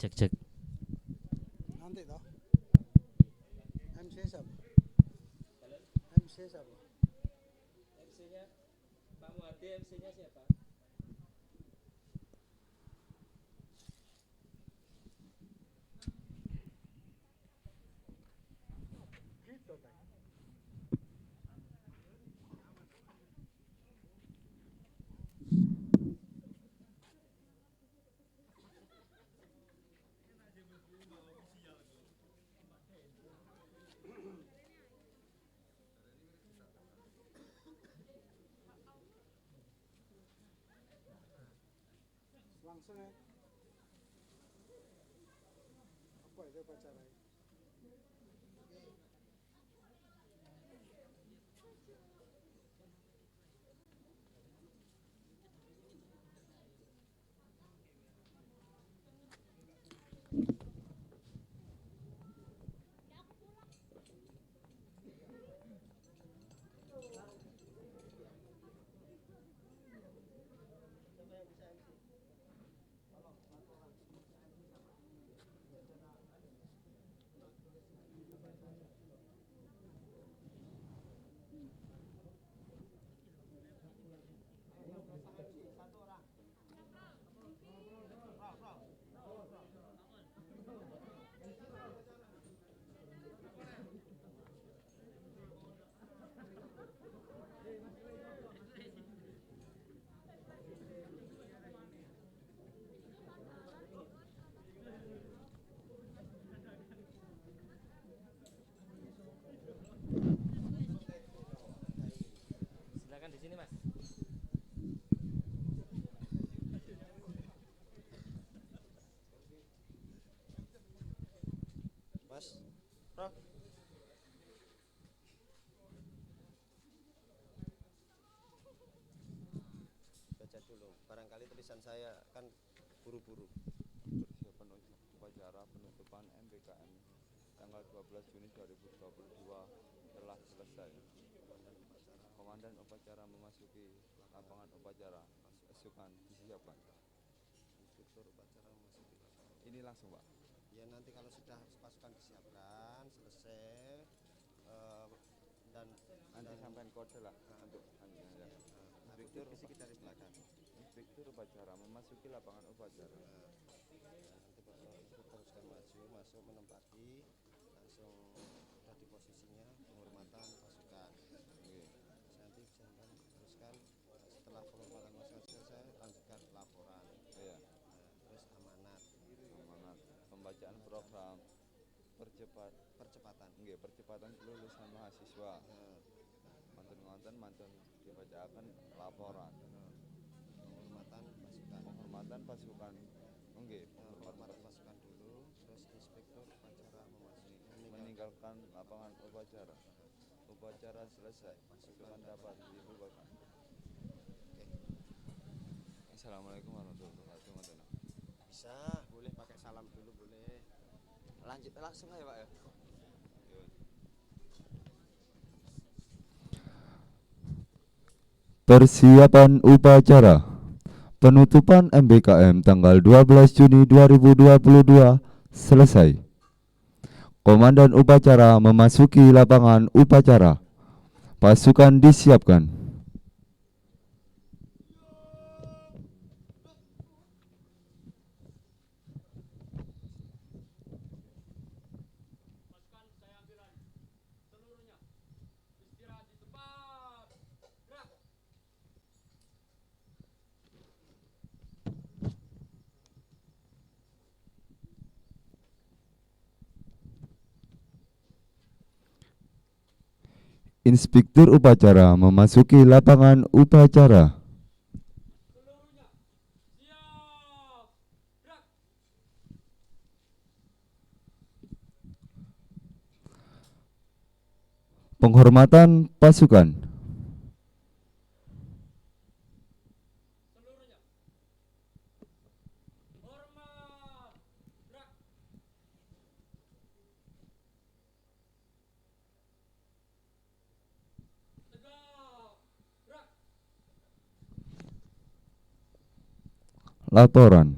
Cek cek. Nanti toh. MC siapa? MC siapa? MC-nya Pak Muhadi, MC-nya siapa? Gitu teh. Langsung ya. Apa itu pacaran? Silakan di sini, Mas. Mas, Bro, baca dulu. Barangkali tulisan saya kan buru-buru. Persiapan upacara penutupan MBKM tanggal 12 Juni 2022 telah selesai. Komandan upacara memasuki lapangan upacara. Pasukan disiapkan. Instruktur upacara memasuki lapangan. Ini langsung, Pak. Ya nanti kalau sudah pasukan disiapkan, selesai dan Nanti sampaikan kode lah untuk ya. instruktur fisik dari belakang. Inspektur upacara memasuki lapangan upacara. Nanti bapak instruktur sudah maju, masuk menempati, langsung sudah di posisinya penghormatan pasukan. Nanti jangan teruskan setelah penghormatan pasukan selesai, lanjutkan laporan. Iya. Terus amanat. Amanat. Pembacaan program Percepatan kelulusan mahasiswa. Mantan dibacakan laporan. Penghormatan pasukan. Penghormatan pasukan dulu, terus inspektur upacara meninggalkan lapangan upacara. Upacara selesai. Pasukan dapat dibubarkan. Assalamualaikum warahmatullahi wabarakatuh. Bisa, boleh pakai salam dulu boleh. Lanjut langsung aja, Pak ya. Persiapan upacara penutupan MBKM tanggal 12 Juni 2022 selesai. Komandan upacara memasuki lapangan upacara. Pasukan disiapkan. Pasukan saya ambil alih. Seluruhnya istirahat di tempat. Gerak. Inspektur upacara memasuki lapangan upacara. Seluruhnya siap. Gerak. Penghormatan pasukan. Seluruhnya hormat. Gerak. Tegak. Gerak. Laporan.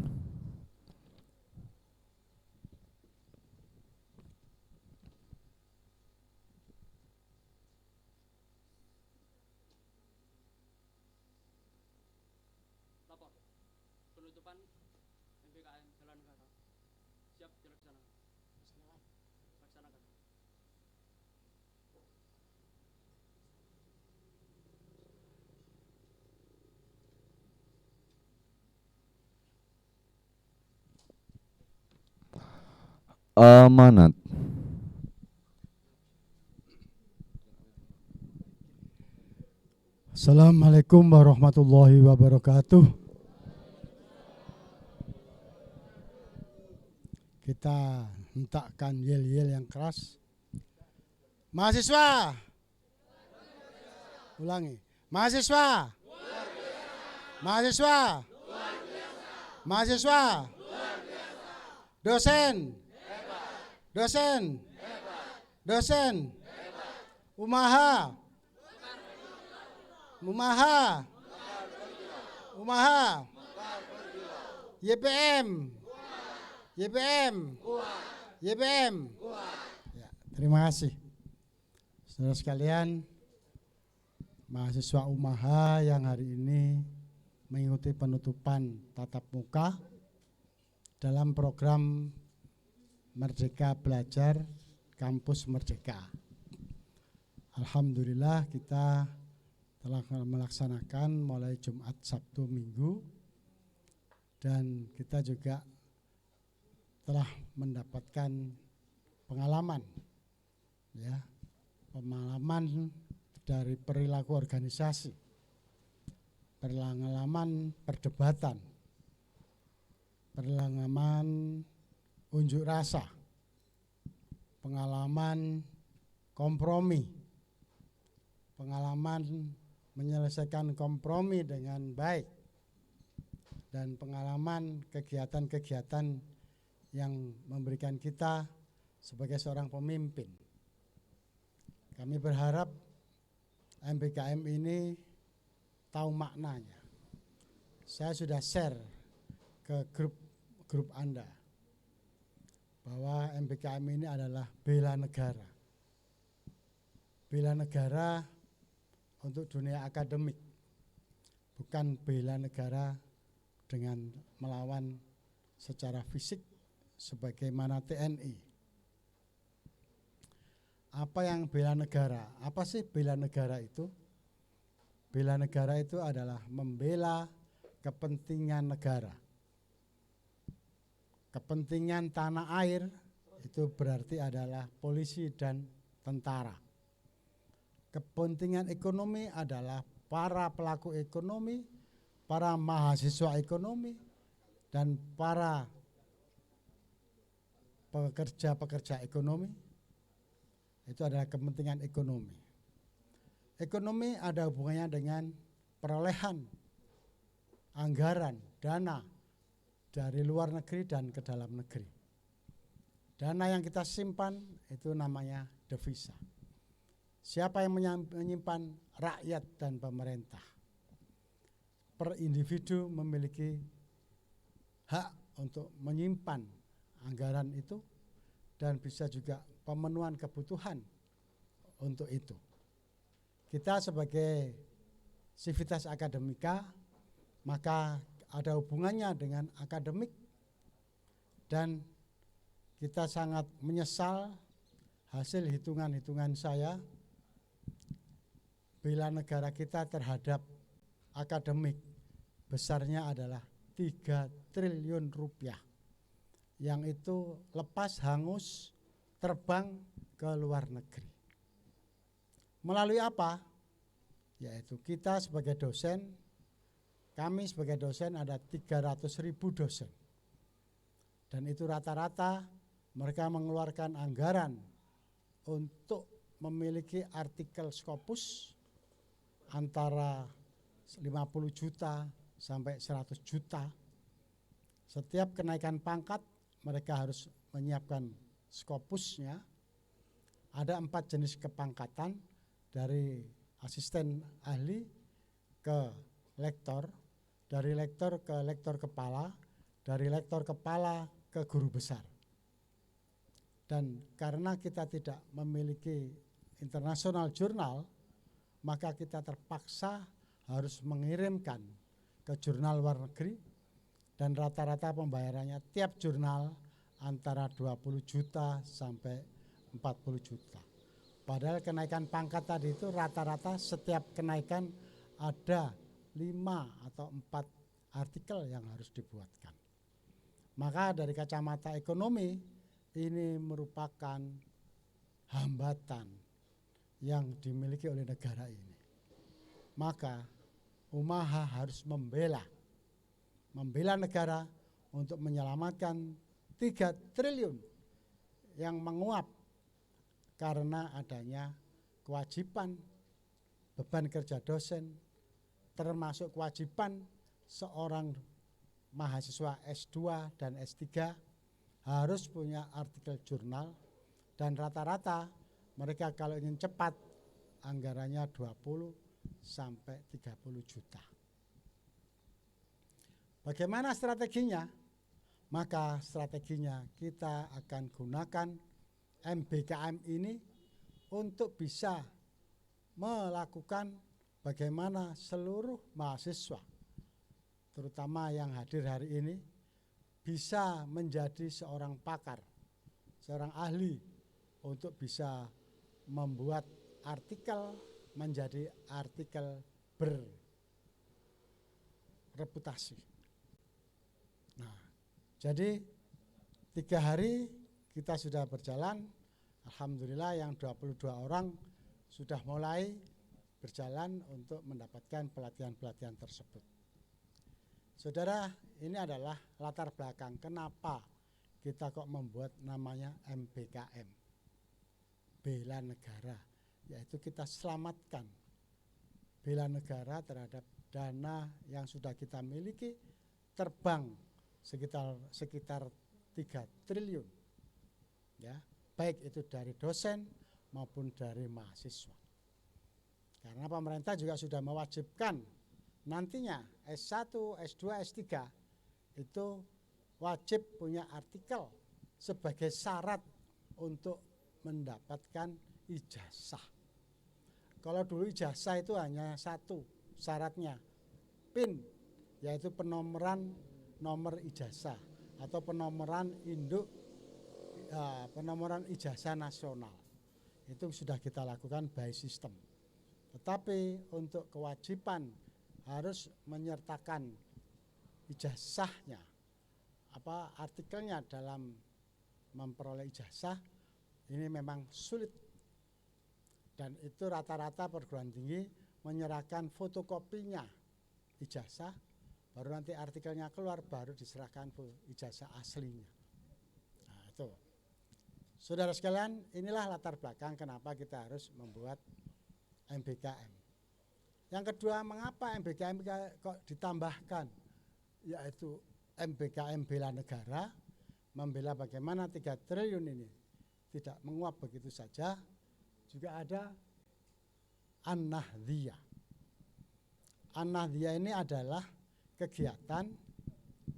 penutupan MBKM Bela Negara. Siap dilaksanakan. Laksanakan. Amanat. Assalamualaikum warahmatullahi wabarakatuh. Kita hentakkan yel-yel yang keras. Mahasiswa. Ulangi. Mahasiswa. Mahasiswa. Mahasiswa. Dosen. Dosen. Dosen. Umaha. Umaha. Umaha. YPM. YPM. YPM. Ya, terima kasih. Saudara sekalian, mahasiswa Umaha yang hari ini mengikuti penutupan tatap muka dalam program Merdeka Belajar Kampus Merdeka. Alhamdulillah kita telah melaksanakan mulai Jumat, Sabtu, Minggu, dan kita juga telah mendapatkan pengalaman, ya, pengalaman dari perilaku organisasi, pengalaman perdebatan, pengalaman unjuk rasa, pengalaman kompromi, pengalaman menyelesaikan kompromi dengan baik, dan pengalaman kegiatan-kegiatan yang memberikan kita sebagai seorang pemimpin. Kami berharap MBKM ini tahu maknanya. Saya sudah share ke grup Anda bahwa MBKM ini adalah bela negara. Bela negara untuk dunia akademik, bukan bela negara dengan melawan secara fisik sebagaimana TNI. Apa yang bela negara? Apa sih bela negara itu? Bela negara itu adalah membela kepentingan negara. Kepentingan tanah air itu berarti adalah polisi dan tentara. Kepentingan ekonomi adalah para pelaku ekonomi, para mahasiswa ekonomi, dan para pekerja-pekerja ekonomi. Itu adalah kepentingan ekonomi. Ekonomi ada hubungannya dengan perolehan anggaran, dana dari luar negeri dan ke dalam negeri. Dana yang kita simpan itu namanya devisa. Siapa yang menyimpan? Rakyat dan pemerintah. Per individu memiliki hak untuk menyimpan anggaran itu dan bisa juga pemenuhan kebutuhan untuk itu. Kita sebagai sivitas akademika maka ada hubungannya dengan akademik, dan kita sangat menyesal hasil hitungan-hitungan saya, bela negara kita terhadap akademik besarnya adalah 3 triliun rupiah, yang itu lepas hangus terbang ke luar negeri. Melalui apa? Yaitu kita sebagai dosen, kami sebagai dosen ada 300.000 dosen. Dan itu rata-rata mereka mengeluarkan anggaran untuk memiliki artikel Scopus antara 50 juta sampai 100 juta. Setiap kenaikan pangkat mereka harus menyiapkan Scopusnya. Ada 4 jenis kepangkatan, dari asisten ahli ke lektor, dari lektor ke lektor kepala, dari lektor kepala ke guru besar. Dan karena kita tidak memiliki international journal, maka kita terpaksa harus mengirimkan ke jurnal luar negeri dan rata-rata pembayarannya tiap jurnal antara 20 juta sampai 40 juta. Padahal kenaikan pangkat tadi itu rata-rata setiap kenaikan ada 5 atau 4 artikel yang harus dibuatkan. Maka dari kacamata ekonomi ini merupakan hambatan yang dimiliki oleh negara ini. Maka Umaha harus membela negara untuk menyelamatkan 3 triliun yang menguap karena adanya kewajiban beban kerja dosen, termasuk kewajiban seorang mahasiswa S2 dan S3 harus punya artikel jurnal, dan rata-rata mereka kalau ingin cepat anggarannya 20 sampai 30 juta. Bagaimana strateginya? Maka strateginya kita akan gunakan MBKM ini untuk bisa melakukan bagaimana seluruh mahasiswa, terutama yang hadir hari ini, bisa menjadi seorang pakar, seorang ahli untuk bisa membuat artikel menjadi artikel berreputasi. Nah, jadi 3 hari kita sudah berjalan, alhamdulillah yang 22 orang sudah mulai berjalan untuk mendapatkan pelatihan-pelatihan tersebut. Saudara, ini adalah latar belakang kenapa kita kok membuat namanya MBKM, bela negara, yaitu kita selamatkan bela negara terhadap dana yang sudah kita miliki terbang sekitar 3 triliun. Ya, baik itu dari dosen maupun dari mahasiswa. Karena pemerintah juga sudah mewajibkan nantinya S1, S2, S3 itu wajib punya artikel sebagai syarat untuk mendapatkan ijazah. Kalau dulu ijazah itu hanya 1 syaratnya, PIN, yaitu penomoran nomor ijazah atau penomoran induk, penomoran ijazah nasional. Itu sudah kita lakukan by system. Tetapi untuk kewajiban harus menyertakan ijazahnya, artikelnya dalam memperoleh ijazah, ini memang sulit. Dan itu rata-rata perguruan tinggi menyerahkan fotokopinya ijazah, baru nanti artikelnya keluar, baru diserahkan ijazah aslinya. Nah, itu. Saudara sekalian, inilah latar belakang kenapa kita harus membuat MBKM. Yang kedua, mengapa MBKM kok ditambahkan, yaitu MBKM bela negara, membela bagaimana 3 triliun ini tidak menguap begitu saja. Juga ada An-Nahdhiyah. An-Nahdhiyah ini adalah kegiatan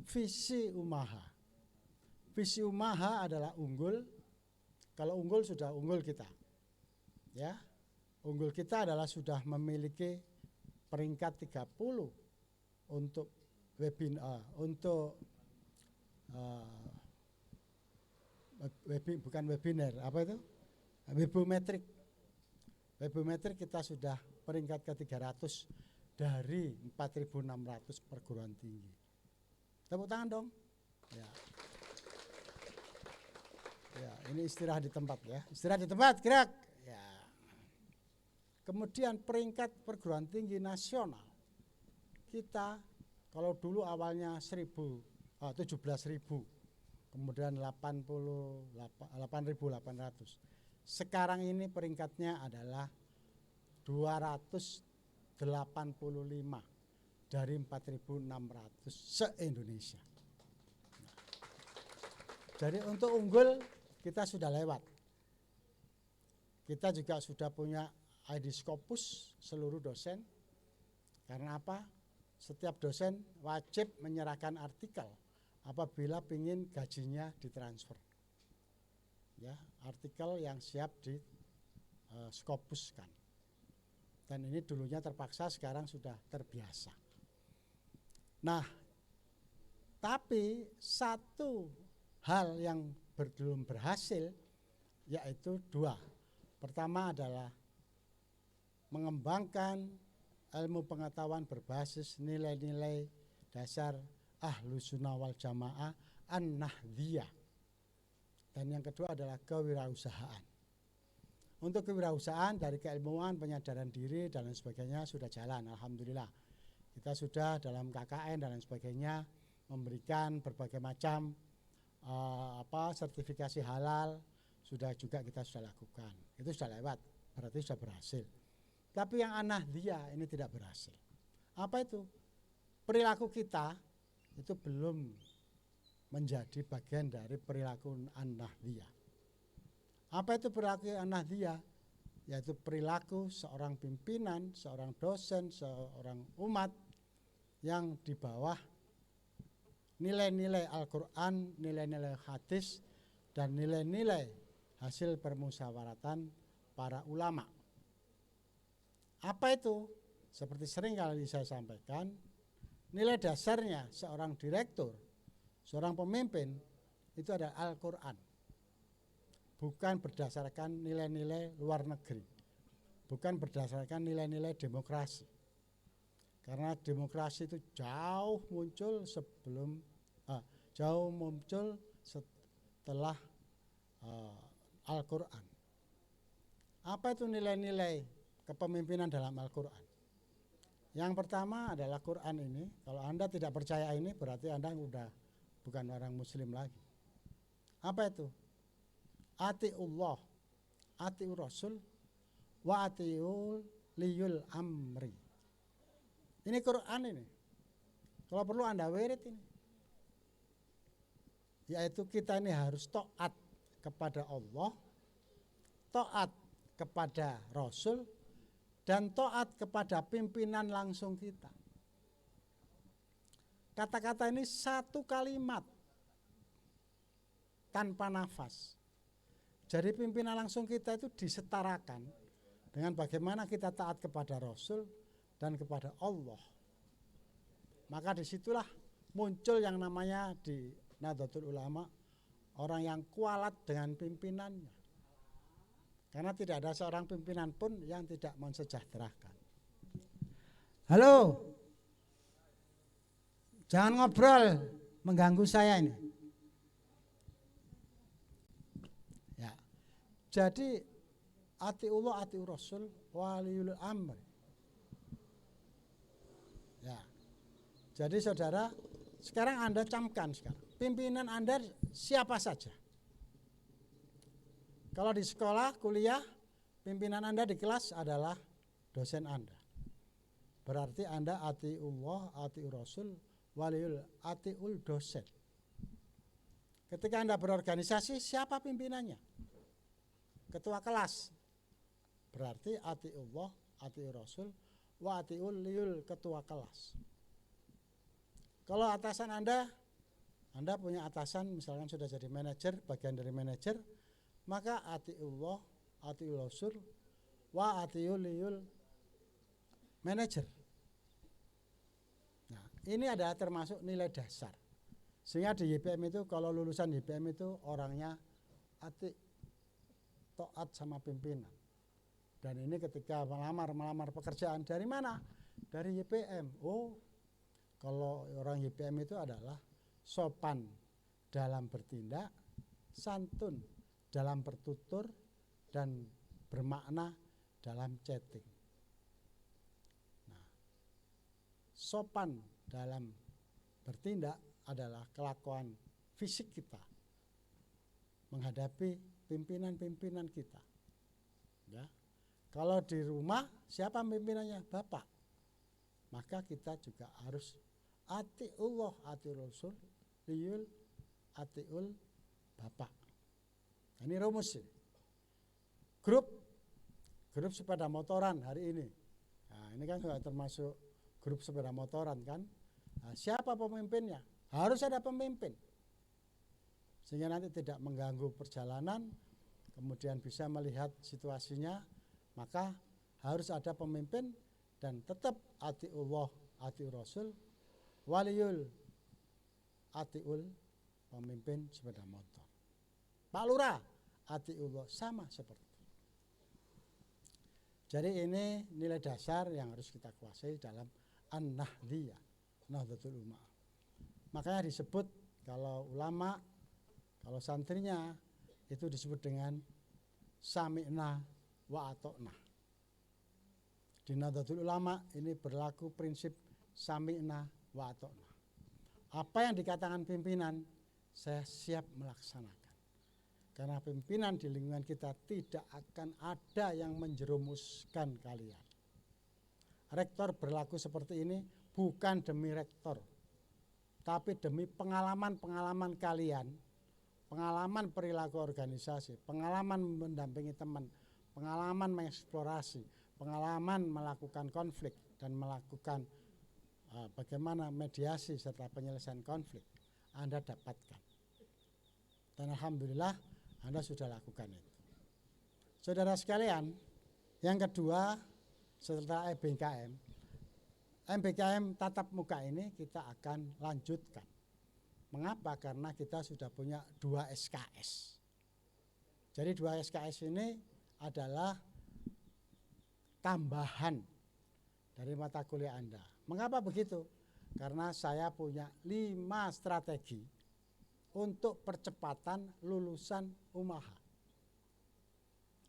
visi Umaha. Visi Umaha adalah unggul. Kalau unggul sudah unggul kita. Ya. Unggul kita adalah sudah memiliki peringkat 30 untuk webinar, untuk bukan webinar, apa itu? Webometrik. Webometrik kita sudah peringkat ke-300 dari 4.600 perguruan tinggi. Tepuk tangan dong. Ya. Ya, ini istirahat di tempat ya. Istirahat di tempat, gerak. Ya. Kemudian peringkat perguruan tinggi nasional. Kita kalau dulu awalnya 17.000, kemudian 8.800. Sekarang ini peringkatnya adalah 285 dari 4.600 se-Indonesia. Jadi untuk unggul kita sudah lewat. Kita juga sudah punya ID Scopus seluruh dosen. Karena apa? Setiap dosen wajib menyerahkan artikel apabila ingin gajinya ditransfer. Ya, artikel yang siap di Scopuskan. Dan ini dulunya terpaksa, sekarang sudah terbiasa. Nah, Tapi satu hal yang belum berhasil yaitu dua. Pertama adalah mengembangkan ilmu pengetahuan berbasis nilai-nilai dasar Ahlus Sunnah wal Jamaah An-Nahdhiyah. Dan yang kedua adalah kewirausahaan. Untuk kewirausahaan dari keilmuan, penyadaran diri dan lain sebagainya sudah jalan, alhamdulillah. Kita sudah dalam KKN dan lain sebagainya memberikan berbagai macam sertifikasi halal, sudah juga kita sudah lakukan. Itu sudah lewat, berarti sudah berhasil. Tapi yang An-Nahdhiyah ini tidak berhasil. Apa itu? Perilaku kita itu belum menjadi bagian dari perilaku An-Nahdhiyah. Apa itu perilaku An-Nahdhiyah? Yaitu perilaku seorang pimpinan, seorang dosen, seorang umat yang di bawah nilai-nilai Al-Quran, nilai-nilai hadis, dan nilai-nilai hasil permusyawaratan para ulama. Apa itu? Seperti sering kali saya sampaikan, nilai dasarnya seorang direktur, seorang pemimpin itu adalah Al-Quran. Bukan berdasarkan nilai-nilai luar negeri, bukan berdasarkan nilai-nilai demokrasi. Karena demokrasi itu jauh muncul setelah Al-Quran. Apa itu nilai-nilai kepemimpinan dalam Al-Quran? Yang pertama adalah Quran ini. Kalau Anda tidak percaya ini, berarti Anda sudah bukan orang Muslim lagi. Apa itu? Atiullah, atiur Rasul, wa atiul liyul amri. Ini Quran ini. Kalau perlu Anda wirid ini. Yaitu kita ini harus taat kepada Allah, taat kepada Rasul, dan taat kepada pimpinan langsung kita. Kata-kata ini satu kalimat tanpa nafas. Jadi pimpinan langsung kita itu disetarakan dengan bagaimana kita taat kepada Rasul dan kepada Allah. Maka disitulah muncul yang namanya di Nahdlatul Ulama, orang yang kualat dengan pimpinannya. Karena tidak ada seorang pimpinan pun yang tidak mensejahterakan. Halo, jangan ngobrol, mengganggu saya ini. Ya, jadi atiullah, atiur Rasul, waliyul amri. Ya, jadi saudara, sekarang Anda camkan sekarang. Pimpinan Anda siapa saja? Kalau di sekolah, kuliah, pimpinan Anda di kelas adalah dosen Anda. Berarti Anda atiullah, atiur Rasul, waliyul atiul dosen. Ketika Anda berorganisasi, siapa pimpinannya? Ketua kelas. Berarti atiullah, atiur Rasul, wa atiul liyul ketua kelas. Kalau atasan Anda punya atasan misalkan sudah jadi manajer, bagian dari manajer, maka atiullah, atiul Rasul, wa atiul liyul manajer. Nah, ini adalah termasuk nilai dasar. Sehingga di YPM itu, kalau lulusan YPM itu orangnya ati, taat sama pimpinan. Dan ini ketika melamar pekerjaan dari mana? Dari YPM. Oh, kalau orang YPM itu adalah sopan dalam bertindak, santun dalam bertutur, dan bermakna dalam chatting. Nah, sopan dalam bertindak adalah kelakuan fisik kita menghadapi pimpinan-pimpinan kita. Ya. Kalau di rumah siapa pimpinannya? Bapak. Maka kita juga harus atiullah, atiur Rasul, liyul atiul bapak. Ini rumus ini. Grup sepeda motoran hari ini. Nah, ini kan sudah termasuk grup sepeda motoran kan. Nah, siapa pemimpinnya? Harus ada pemimpin. Sehingga nanti tidak mengganggu perjalanan, kemudian bisa melihat situasinya, maka harus ada pemimpin dan tetap atiullah, atiur Rasul, waliyul atiul pemimpin sepeda motor. Pak Lurah, atiullah, sama seperti itu. Jadi ini nilai dasar yang harus kita kuasai dalam an-nahdliyah, Nahdlatul Ummah. Makanya disebut kalau ulama, kalau santrinya itu disebut dengan sami'na wa atokna. Di Nahdlatul Ulama ini berlaku prinsip sami'na wa atokna. Apa yang dikatakan pimpinan, saya siap melaksanakan. Karena pimpinan di lingkungan kita tidak akan ada yang menjerumuskan kalian. Rektor berlaku seperti ini bukan demi rektor, tapi demi pengalaman-pengalaman kalian, pengalaman perilaku organisasi, pengalaman mendampingi teman, pengalaman mengeksplorasi, pengalaman melakukan konflik dan melakukan bagaimana mediasi serta penyelesaian konflik Anda dapatkan. Dan alhamdulillah Anda sudah lakukan itu. Saudara sekalian, yang kedua setelah MBKM tatap muka ini kita akan lanjutkan. Mengapa? Karena kita sudah punya 2 SKS. Jadi 2 SKS ini adalah tambahan dari mata kuliah Anda. Mengapa begitu? Karena saya punya 5 strategi untuk percepatan lulusan Umaha.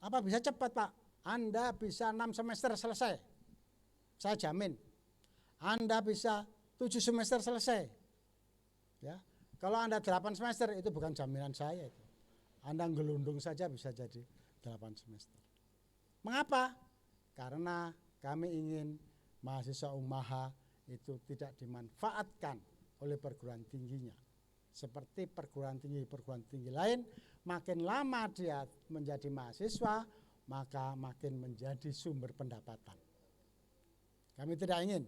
Apa bisa cepat, Pak? Anda bisa 6 semester selesai. Saya jamin. Anda bisa 7 semester selesai. Ya. Kalau Anda 8 semester itu bukan jaminan saya itu. Anda gelundung saja bisa jadi 8 semester. Mengapa? Karena kami ingin mahasiswa Umaha itu tidak dimanfaatkan oleh perguruan tingginya. Seperti perguruan tinggi lain, makin lama dia menjadi mahasiswa, maka makin menjadi sumber pendapatan. Kami tidak ingin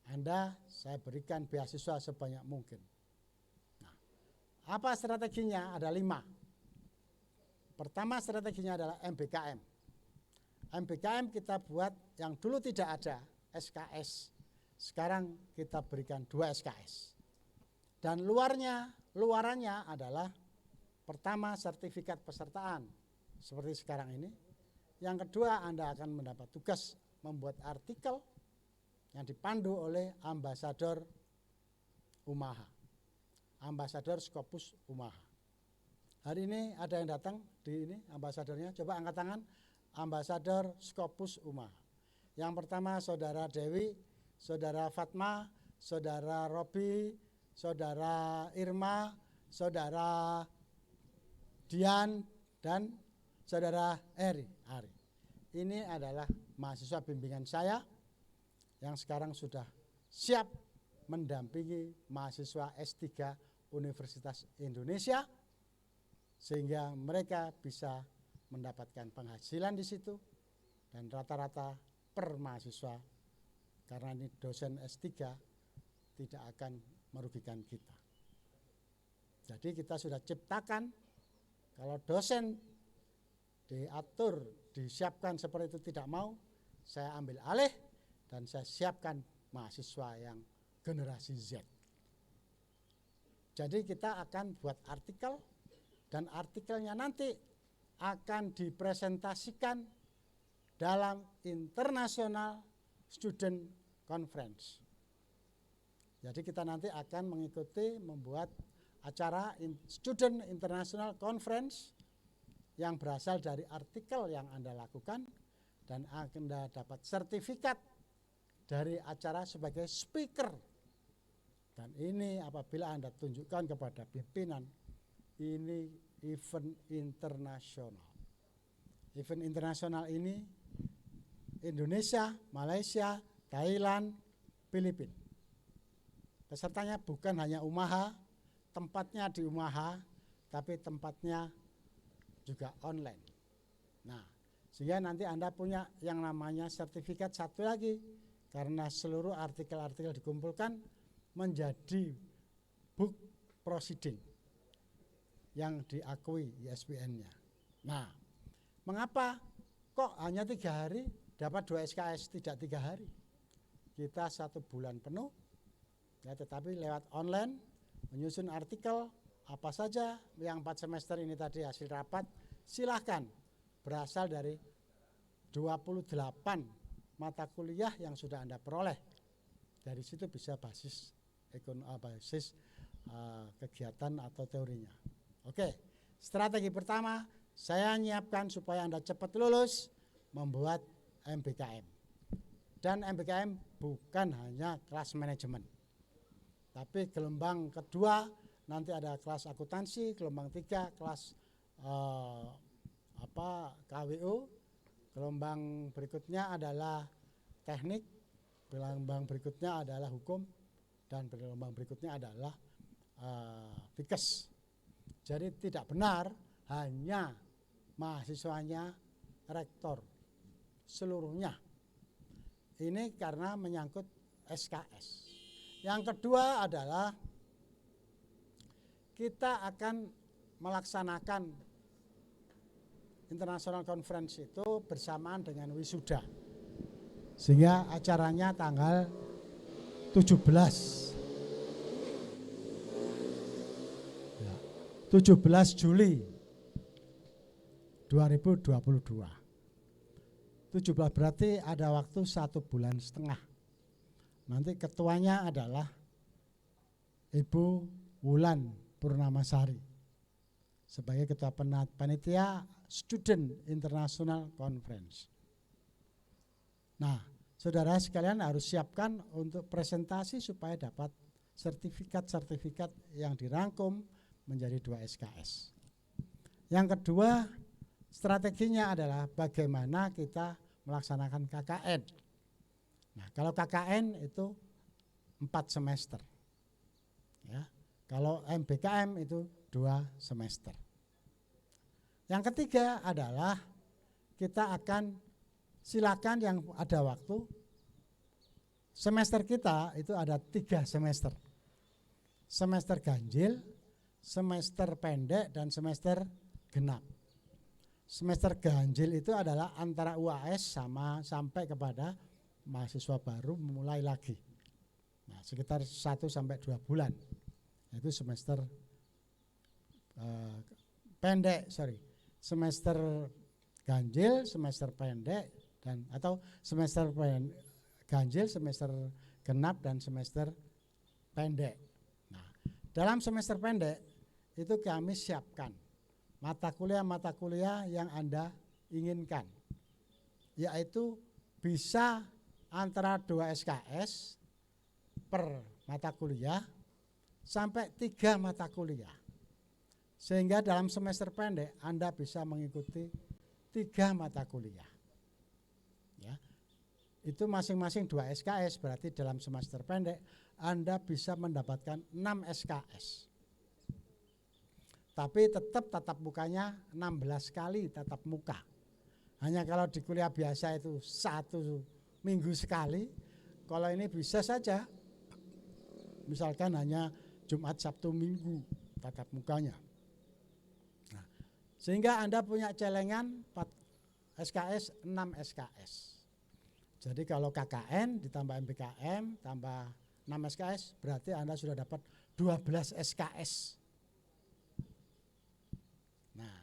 Anda saya berikan beasiswa sebanyak mungkin. Nah, apa strateginya? Ada 5. Pertama strateginya adalah MBKM. MBKM kita buat yang dulu tidak ada, SKS. Sekarang kita berikan 2 SKS. Dan luarannya adalah pertama sertifikat pesertaan seperti sekarang ini. Yang kedua Anda akan mendapat tugas membuat artikel yang dipandu oleh ambasador Umaha, ambasador Scopus Umaha. Hari ini ada yang datang di ini ambasadornya, coba angkat tangan, ambasador Scopus Umaha. Yang pertama saudara Dewi, saudara Fatma, saudara Robi, saudara Irma, saudara Dian, dan saudara Ari. Ini adalah mahasiswa bimbingan saya yang sekarang sudah siap mendampingi mahasiswa S3 Universitas Indonesia sehingga mereka bisa mendapatkan penghasilan di situ dan rata-rata per mahasiswa karena ini dosen S3 tidak akan merugikan kita. Jadi kita sudah ciptakan kalau dosen diatur, disiapkan seperti itu tidak mau, saya ambil alih dan saya siapkan mahasiswa yang generasi Z. Jadi kita akan buat artikel dan artikelnya nanti akan dipresentasikan dalam International Student Conference. Jadi kita nanti akan mengikuti membuat acara Student International Conference yang berasal dari artikel yang Anda lakukan dan Anda dapat sertifikat dari acara sebagai speaker. Dan ini apabila Anda tunjukkan kepada pimpinan, ini event internasional. Event internasional ini Indonesia, Malaysia, Thailand, Filipina. Pesertanya bukan hanya Umaha, tempatnya di Umaha, tapi tempatnya juga online. Nah, sehingga nanti Anda punya yang namanya sertifikat satu lagi, karena seluruh artikel-artikel dikumpulkan menjadi book proceeding yang diakui ISBN-nya. Nah, mengapa kok hanya 3 hari dapat 2 SKS, tidak 3 hari? Kita 1 bulan penuh, ya, tetapi lewat online menyusun artikel, apa saja yang 4 semester ini tadi hasil rapat, silahkan berasal dari 28 mata kuliah yang sudah Anda peroleh. Dari situ bisa basis kegiatan atau teorinya. Oke, strategi pertama saya nyiapkan supaya Anda cepat lulus membuat MBKM. Dan MBKM bukan hanya kelas manajemen, tapi gelombang kedua nanti ada kelas akuntansi, gelombang 3 kelas KWO, gelombang berikutnya adalah teknik, gelombang berikutnya adalah hukum, dan gelombang berikutnya adalah Fikes. Jadi tidak benar hanya mahasiswanya rektor seluruhnya. Ini karena menyangkut SKS. Yang kedua adalah kita akan melaksanakan International Conference itu bersamaan dengan wisuda. Sehingga acaranya tanggal 17 Juli 2022. 17 berarti ada waktu 1,5 bulan. Nanti ketuanya adalah Ibu Wulan Purnamasari sebagai ketua panitia Student International Conference. Nah, saudara sekalian harus siapkan untuk presentasi supaya dapat sertifikat-sertifikat yang dirangkum menjadi 2 SKS. Yang kedua, strateginya adalah bagaimana kita melaksanakan KKN. Nah, kalau KKN itu 4 semester. Ya. Kalau MBKM itu 2 semester. Yang ketiga adalah kita akan silakan yang ada waktu. Semester kita itu ada 3 semester. Semester ganjil, semester pendek, dan semester genap. Semester ganjil itu adalah antara UAS sampai kepada mahasiswa baru memulai lagi. Nah, sekitar 1 sampai 2 bulan. Itu semester semester ganjil, semester pendek, dan atau semester ganjil, semester genap, dan semester pendek. Nah, dalam semester pendek itu kami siapkan mata kuliah yang Anda inginkan, yaitu bisa antara 2 SKS per mata kuliah sampai 3 mata kuliah. Sehingga dalam semester pendek Anda bisa mengikuti 3 mata kuliah. Ya. Itu masing-masing 2 SKS, berarti dalam semester pendek Anda bisa mendapatkan 6 SKS. Tapi tetap tatap mukanya 16 kali tatap muka. Hanya kalau di kuliah biasa itu 1 minggu sekali, kalau ini bisa saja misalkan hanya Jumat, Sabtu, Minggu tatap mukanya. Nah, sehingga Anda punya celengan 4 SKS, 6 SKS. Jadi kalau KKN ditambah MBKM tambah 6 SKS berarti Anda sudah dapat 12 SKS. Nah,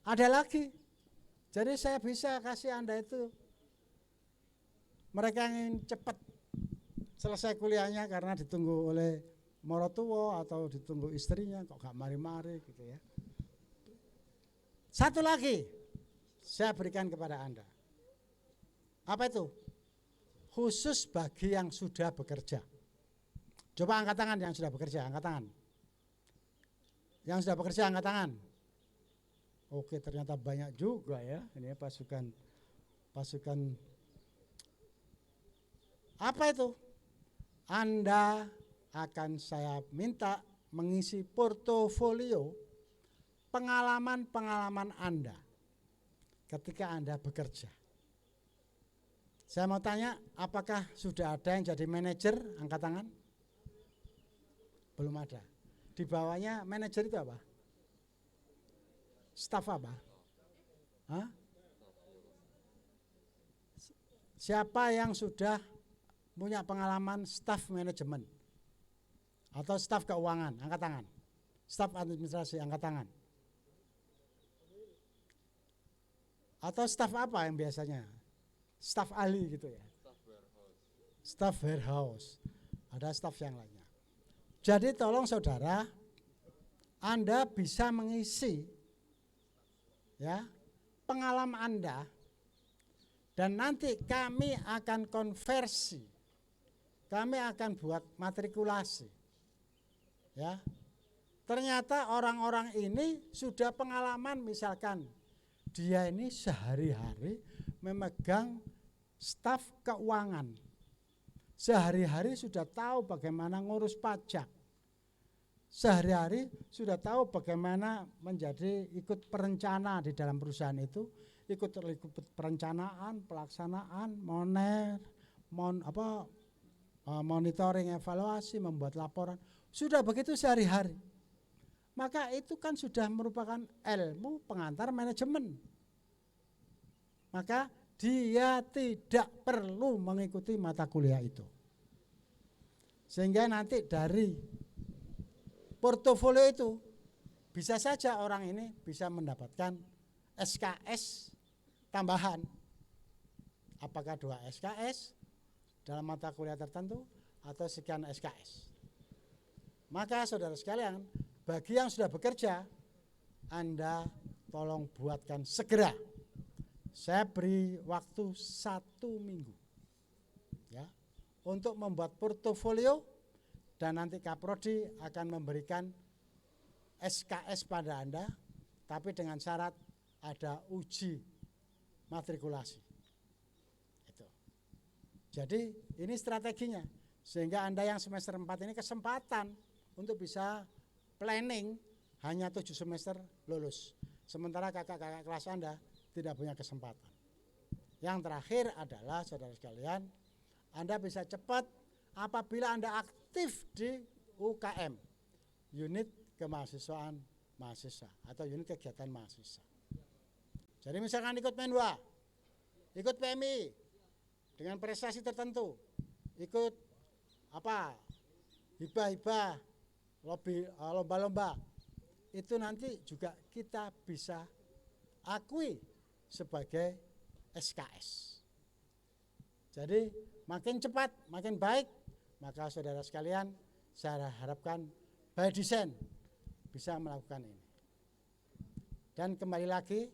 ada lagi. Jadi saya bisa kasih Anda itu, mereka yang ingin cepat selesai kuliahnya karena ditunggu oleh morotuwo atau ditunggu istrinya kok gak mari-mari gitu ya. Satu lagi saya berikan kepada Anda. Apa itu? Khusus bagi yang sudah bekerja. Coba angkat tangan yang sudah bekerja, angkat tangan. Yang sudah bekerja angkat tangan. Oke, ternyata banyak juga ya. Ini pasukan apa itu? Anda akan saya minta mengisi portofolio pengalaman-pengalaman Anda ketika Anda bekerja. Saya mau tanya, apakah sudah ada yang jadi manajer? Angkat tangan. Belum ada. Di bawahnya manajer itu apa? Staf apa? Hah? Siapa yang sudah punya pengalaman staf manajemen? Atau staf keuangan, angkat tangan. Staf administrasi, angkat tangan. Atau staf apa yang biasanya? Staf ahli gitu ya. Staf warehouse. Ada staf yang lainnya. Jadi tolong saudara, Anda bisa mengisi ya pengalaman Anda, dan nanti kami akan konversi. Kami akan buat matrikulasi. Ya. Ternyata orang-orang ini sudah pengalaman, misalkan dia ini sehari-hari memegang staf keuangan. Sehari-hari sudah tahu bagaimana ngurus pajak. Sehari-hari sudah tahu bagaimana menjadi ikut perencana di dalam perusahaan itu, ikut perencanaan, pelaksanaan, monitoring, evaluasi, membuat laporan. Sudah begitu sehari-hari. Maka itu kan sudah merupakan ilmu pengantar manajemen. Maka dia tidak perlu mengikuti mata kuliah itu. Sehingga nanti dari portofolio itu bisa saja orang ini bisa mendapatkan SKS tambahan. Apakah 2 SKS dalam mata kuliah tertentu atau sekian SKS. Maka saudara sekalian, bagi yang sudah bekerja, Anda tolong buatkan segera. Saya beri waktu 1 minggu ya, untuk membuat portofolio, dan nanti Kaprodi akan memberikan SKS pada Anda, tapi dengan syarat ada uji matrikulasi. Itu. Jadi ini strateginya, sehingga Anda yang semester 4 ini kesempatan untuk bisa planning hanya 7 semester lulus. Sementara kakak-kakak kelas Anda tidak punya kesempatan. Yang terakhir adalah saudara sekalian, Anda bisa cepat apabila Anda aktif di UKM, unit kemahasiswaan mahasiswa atau unit kegiatan mahasiswa. Jadi misalkan ikut Menwa, ikut PMI dengan prestasi tertentu, ikut hibah-hibah, lomba-lomba, itu nanti juga kita bisa akui sebagai SKS. Jadi makin cepat, makin baik, maka saudara sekalian, saya harapkan by design bisa melakukan ini. Dan kembali lagi,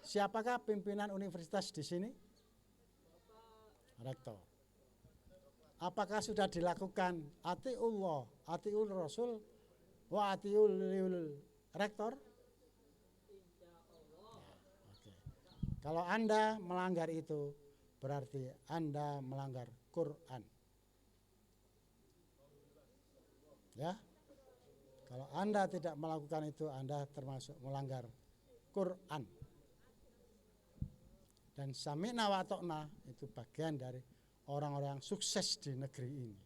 siapakah pimpinan universitas di sini? Rektor. Apakah sudah dilakukan atiullah, atiul rasul, wa atiul rektor? Oke. Kalau Anda melanggar itu, berarti Anda melanggar Quran. Ya. Kalau Anda tidak melakukan itu, Anda termasuk melanggar Quran. Dan sami'na wa ta'na itu bagian dari orang-orang yang sukses di negeri ini.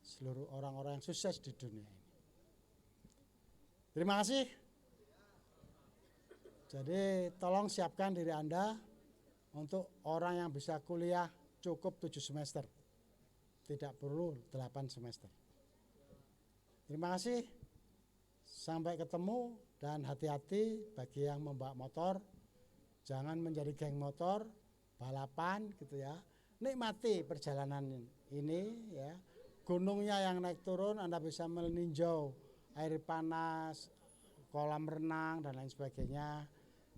Seluruh orang-orang yang sukses di dunia ini. Terima kasih. Jadi tolong siapkan diri Anda untuk orang yang bisa kuliah cukup 7 semester. Tidak perlu 8 semester. Terima kasih. Sampai ketemu, dan hati-hati bagi yang membawa motor. Jangan menjadi geng motor, balapan gitu ya. Nikmati perjalanan ini ya. Gunungnya yang naik turun, Anda bisa meninjau air panas, kolam renang dan lain sebagainya.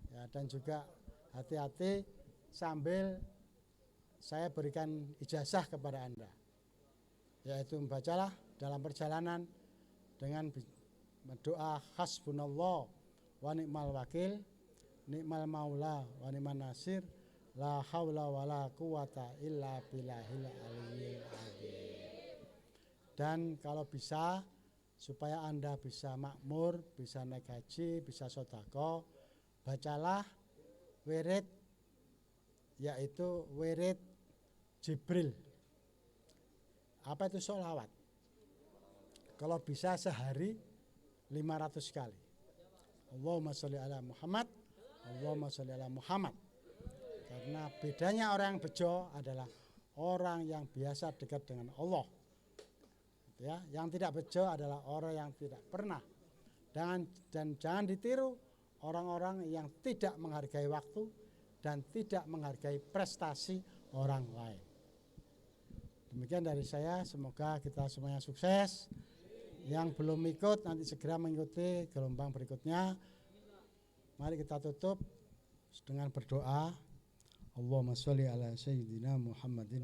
Ya, dan juga hati-hati sambil saya berikan ijazah kepada Anda. Yaitu membacalah dalam perjalanan dengan doa hasbunallah wa ni'mal wakil, ni'mal maula wa ni'man nasir, la haula wa la quwata illa billahil aliyyil azim. Dan kalau bisa, supaya Anda bisa makmur, bisa naik haji, bisa sedekah, bacalah wirid, yaitu wirid Jibril. Apa itu sholawat? Kalau bisa sehari 500 kali. Allahumma sholli ala Muhammad, Allahumma sholli ala Muhammad. Karena bedanya orang yang bejo adalah orang yang biasa dekat dengan Allah. Ya, yang tidak bejo adalah orang yang tidak pernah. Dan jangan ditiru orang-orang yang tidak menghargai waktu dan tidak menghargai prestasi orang lain. Demikian dari saya, semoga kita semuanya sukses. Yang belum ikut nanti segera mengikuti gelombang berikutnya. Mari kita tutup dengan berdoa. Allahumma sholli ala sayyidina Muhammadin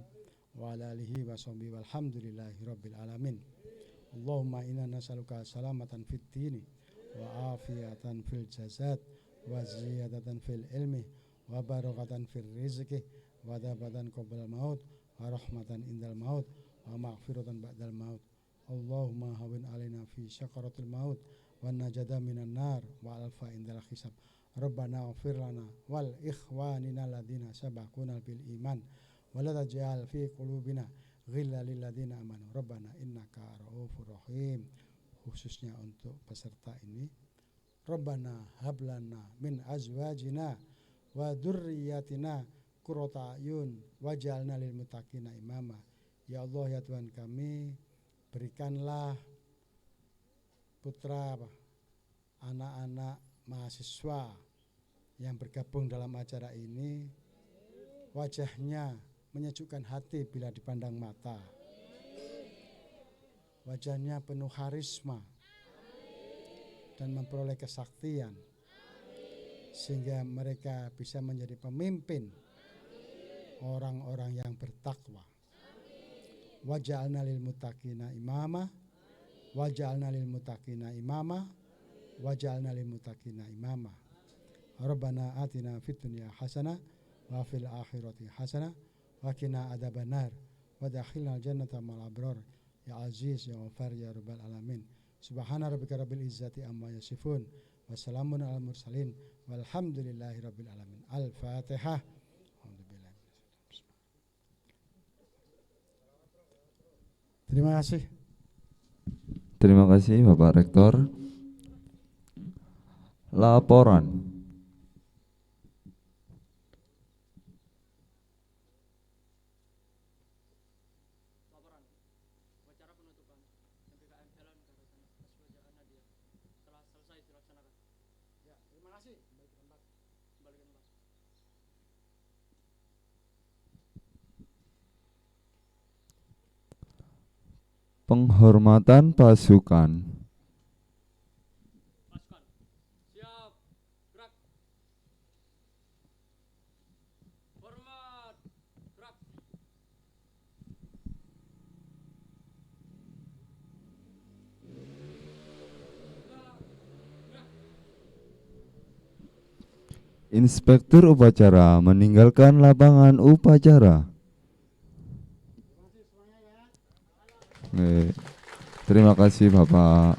wa ala alihi wa sahbihi walhamdulillahi rabbil alamin. Allahumma inna nas'aluka salamatan fid dini wa afiyatan fil jasad wa ziyadatan fil ilmi wa barakatan fil rizqi wa dabatan qabla maut wa rahmatan indal maut wa maghfiratan ba'dal maut. Allahumma hawin alaina fi syakaratil maut wa najada minan nar wa alfa indal hisab. Rabbana ighfir lana wal ikhwanina alladziina sabaquna bil iman wa la taj'al fi qulubina ghillan lil ladzina amanu. Rabbana innaka ra'ufur rahim. Khususnya untuk peserta ini. Rabbana hab lana min azwajina wa dzurriyyatina qurrata a'yun waj'alna lil muttaqina imama. Ya Allah, ya Tuhan kami, berikanlah putra anak-anak mahasiswa yang bergabung dalam acara ini wajahnya menyejukkan hati bila dipandang mata, wajahnya penuh karisma dan memperoleh kesaktian sehingga mereka bisa menjadi pemimpin orang-orang yang bertakwa. Waj'alna lil muttaqina imama, waj'alna lil muttaqina imama, waj'alna lil muttaqina imama. Rabbana atina fid dunya hasanah wa fil akhirati hasanah wa qina adzabannar wa adkhilnal jannata ma'al abrar ya aziz ya ghafar ya rabbal alamin. Subhana rabbika rabbil izzati amma yasifun wa salamun alal mursalin walhamdulillahi rabbil alamin. Al-Fatihah. Terima kasih. Terima kasih Bapak Rektor. Laporan. Upacara penutupan MBKM Jalan Garuda Aswaja Nadia telah selesai dilaksanakan. Ya, terima kasih. Kembali ke tempat. Kembali ke tempat. Penghormatan pasukan. Pasukan siap, gerak. Hormat, gerak. Inspektur upacara meninggalkan lapangan upacara. Terima kasih Bapak.